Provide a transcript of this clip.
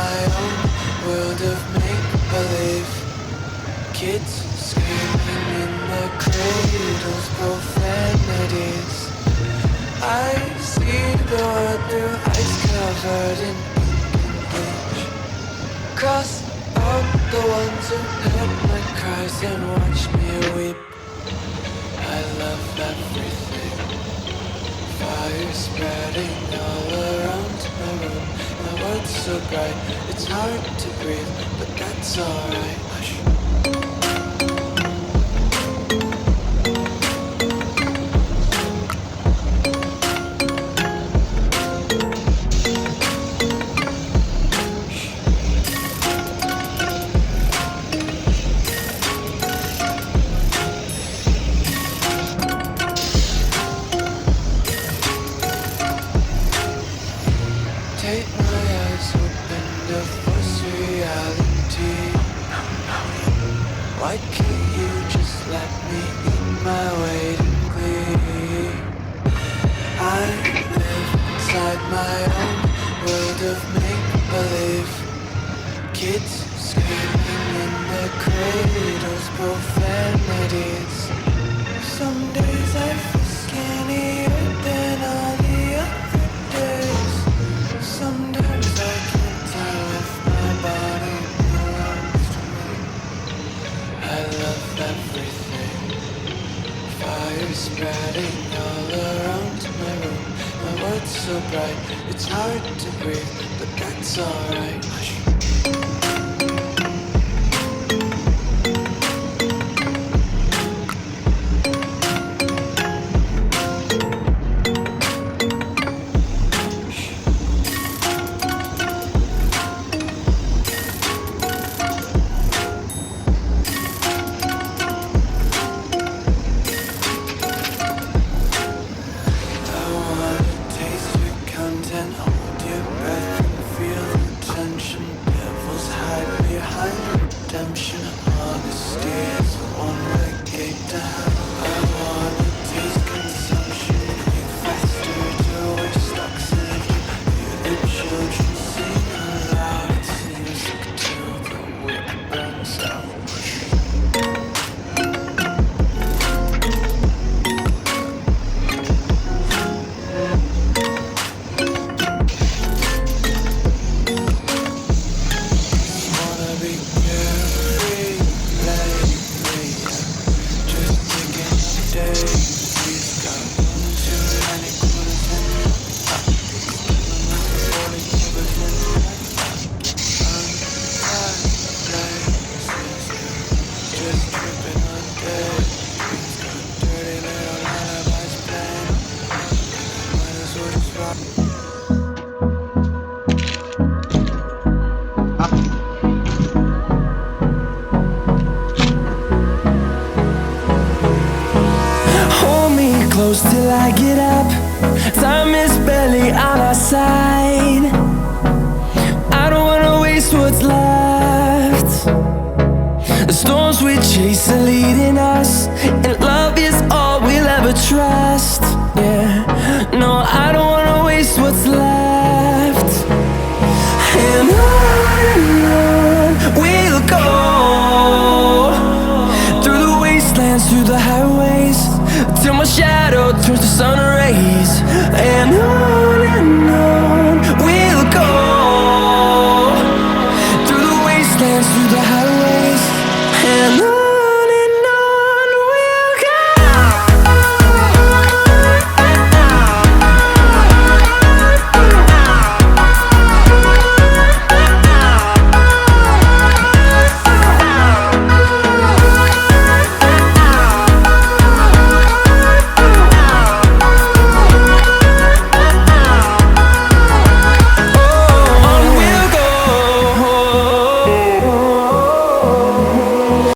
my own world of make-believe. Kids screaming in their cradles, profanities. I see the world through ice covered in ink and bleach. Cross out the ones who heard my cries and watched me weep. I love everything. Fire spreading all around my room. My world's so bright, it's hard to breathe, but that's alright. Hush. Take my eyes open to force reality. Why can't you just let me eat my weight in glee? I live inside my own world of make-believe. Kids screaming in their cradles, profanities. Some days I feel skinnier than all the other days. Sometimes I can't tell if my body belongs to me. I love everything. Fire spreading all around my room. My world's so bright, it's hard to breathe, but that's alright. Hush. Hold your breath and feel the tension. Devils hide behind redemption. Honesty is a one-way gate to hell. I wanna taste consumption. Breathe faster to waste oxygen. Hear the children sing aloud. It's music till the wick burns out. Close till I get up. Time is barely on our side. I don't wanna waste what's left. The storms we chase are leading us, and love is all we'll ever trust.